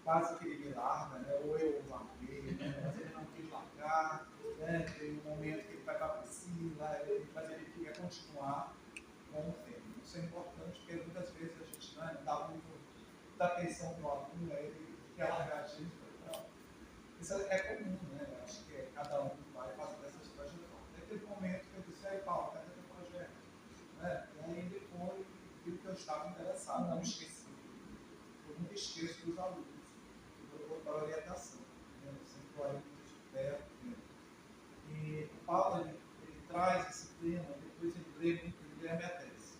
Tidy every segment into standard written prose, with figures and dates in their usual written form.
quase que ele me larga, né? Ou eu larguei, né? Mas ele não quis largar, né? Tem um momento que ele vai para a piscina, mas ele queria continuar com o tema. Isso é importante porque muitas vezes a gente não dá muita atenção para o aluno, aí ele quer largar a gente. Então, isso é comum, né? Eu acho que cada um vai fazendo essas trajetórias. Aí teve um momento que eu disse, aí Paulo, cadê teu projeto? Né? E aí ele foi, viu que eu estava interessado, não me esqueci. Eu nunca esqueço dos alunos, eu vou para a orientação, né? Eu sempre olho muito perto. Né? E o Paulo, ele traz esse tema, depois ele lê a minha tese.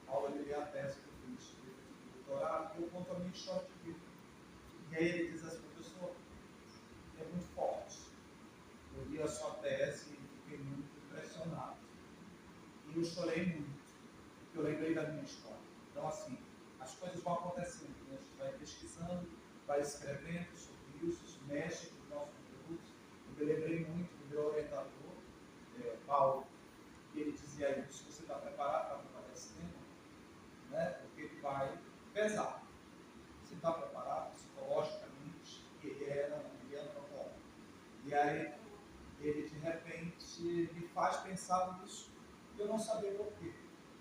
O Paulo, ele lê a tese que eu fiz de doutorado, e eu conto a minha história de vida. E aí ele diz assim, professor, é muito forte. Eu li a sua tese e fiquei muito impressionado. E eu chorei muito, porque eu lembrei da minha história. Então, assim, as coisas vão acontecendo, né? A gente vai pesquisando, vai escrevendo sobre isso mexe com os nossos conteúdos. Eu me lembrei muito do meu orientador, Paulo, que ele dizia isso, você está preparado para trabalhar esse tema? Né? Porque ele vai pesar. Você está preparado psicologicamente? Ele era antropólogo. E aí, ele de repente me faz pensar nisso e eu não sabia por quê.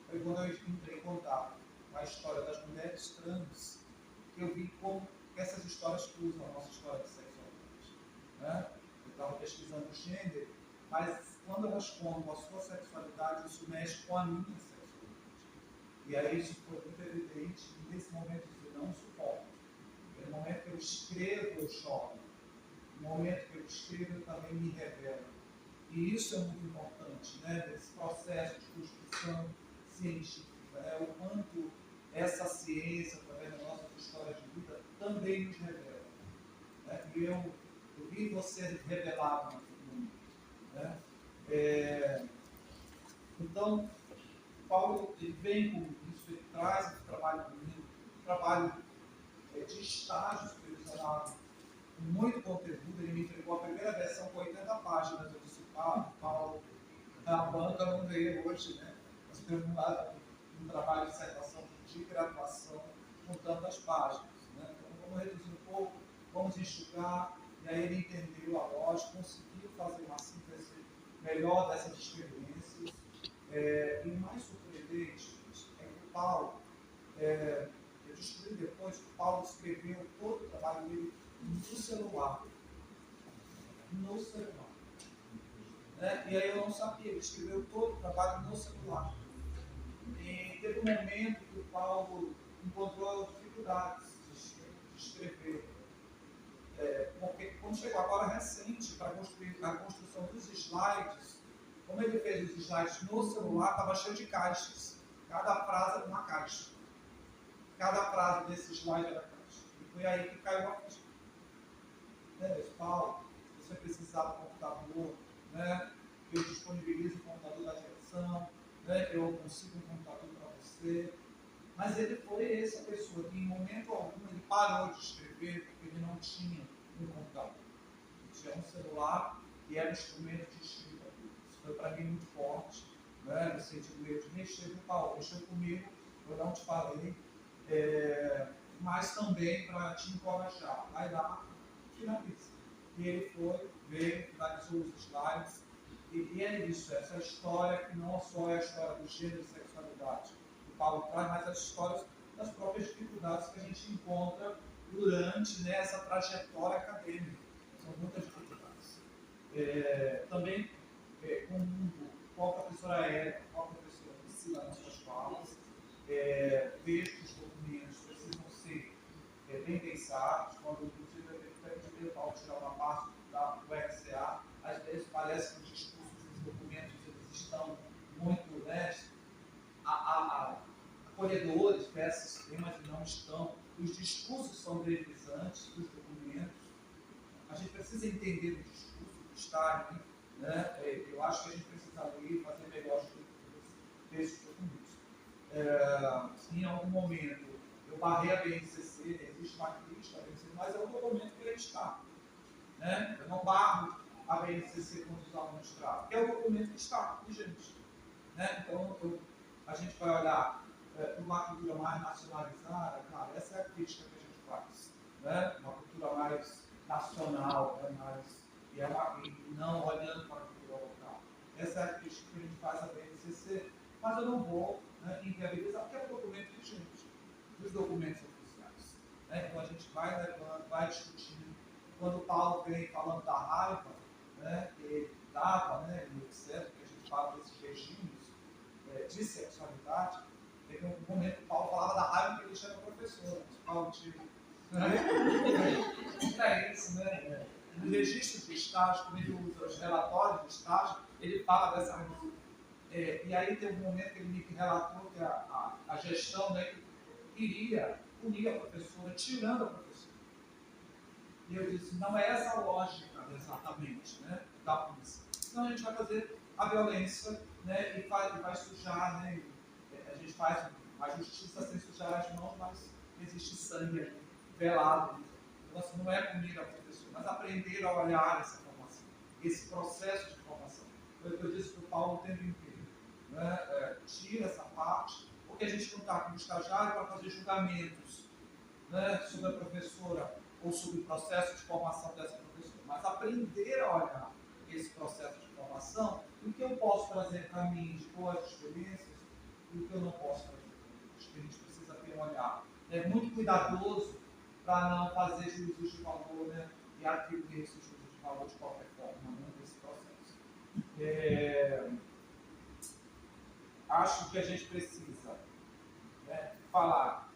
Foi quando eu entrei em contato com a história das mulheres trans que eu vi como essas histórias cruzam a nossa história de sexualidade. Né? Eu estava pesquisando gênero, mas quando elas contam a sua sexualidade, isso mexe com a minha sexualidade. E aí isso foi muito evidente e nesse momento eu não suporto. No momento que eu escrevo, eu choro. No momento que eu escrevo, eu também me revelo. E isso é muito importante, né? Nesse processo de construção científica, né? O quanto essa ciência, através das nossas histórias de vida, também nos revela. Né? E eu vi você revelado naquele momento. Né? Então, Paulo ele vem com isso, ele traz esse trabalho comigo, um trabalho de estágio supervisionado, com muito conteúdo. Ele me entregou a primeira versão com 80 páginas. Eu disse, Paulo, a banca não veio hoje, né? Nós temos um trabalho de dissertação de graduação com tantas páginas. Né? Então, vamos reduzir um pouco, vamos enxugar, e aí ele entendeu a lógica, conseguiu fazer uma síntese melhor dessas experiências. E o mais surpreendente é que o Paulo, eu descobri depois que o Paulo escreveu todo o trabalho dele no celular. No celular. Né? E aí eu não sabia, ele escreveu todo o trabalho no celular. E teve um momento que o Paulo encontrou dificuldades de escrever. Porque quando chegou agora recente para construir a construção dos slides, como ele fez os slides no celular, estava cheio de caixas. Cada frase era uma caixa. Cada frase desse slide era caixa. E foi aí que caiu a ficha. Né, Paulo, se você precisar do computador, né, eu disponibilizo o computador da direção, né, eu consigo um computador para você. Mas ele foi essa pessoa que, em momento algum, ele parou de escrever porque ele não tinha um computador. Ele tinha um celular e era um instrumento de escrita. Isso foi para mim muito forte, né, no sentido de mexer com o Paulo, mexeu comigo, eu não te falei, mas também para te encorajar. Vai lá, finaliza. E ele foi, veio, finalizou os slides, e é isso, essa história que não só é a história do gênero e sexualidade que o Paulo traz, mas as histórias das próprias dificuldades que a gente encontra durante, né, essa trajetória acadêmica. São muitas dificuldades. Também, qual a professora Érica, qual a professora Priscila nas suas falas, vejo que os documentos precisam ser bem pensados, quando inclusive eu Paulo tirar uma parte do RCA, às vezes parece que os discursos dos documentos eles estão muito, né, acolhedores para esses sistemas e não estão. Os discursos são brevisantes dos documentos. A gente precisa entender o discurso que está ali. Né? Eu acho que a gente precisa ler e fazer melhores leituras desses documentos. Se em algum momento eu barrei a BNCC, existe uma crítica à BNCC, mas é um documento que ele está. Né? Eu não barro a BNCC quando os alunos trazem, que é o documento que está vigente. Né? Então, a gente vai olhar para uma cultura mais nacionalizada, claro, essa é a crítica que a gente faz. né? Uma cultura mais nacional, né? E não olhando para a cultura local. Essa é a crítica que a gente faz a BNCC, mas eu não vou, né, inviabilizar, porque é um documento vigente dos documentos oficiais. Né? Então a gente vai levando, vai discutindo. Quando o Paulo vem falando da raiva, né, que ele dava, né, e etc., que a gente fala desses regimes de sexualidade, teve um momento que o Paulo falava da raiva que ele tinha da professora. O Paulo tinha. É isso, né? No registro de estágio, quando ele usa os relatórios de estágio, ele fala dessa coisa. E aí teve um momento que ele me relatou que a gestão, né, queria punir a professora, tirando a professora. E eu disse, não é essa a lógica exatamente, né, da polícia. Então a gente vai fazer a violência, né, e vai sujar, né, a gente faz a justiça sem sujar as mãos, mas existe sangue ali, velado. Então assim, não é punir a professora, mas aprender a olhar essa formação, esse processo de formação. Foi o que eu disse para o Paulo o tempo inteiro. Né, tira essa parte, porque a gente não está com o estagiário para fazer julgamentos, né, sobre a professora ou sobre o processo de formação dessa professora, mas aprender a olhar esse processo de formação, o que eu posso trazer para mim de boas experiências e o que eu não posso trazer. Acho que a gente precisa ter um olhar muito cuidadoso para não fazer juízos de valor, né, e atribuir esses juízos de valor de qualquer forma, né, nesse processo. Acho que a gente precisa, né, falar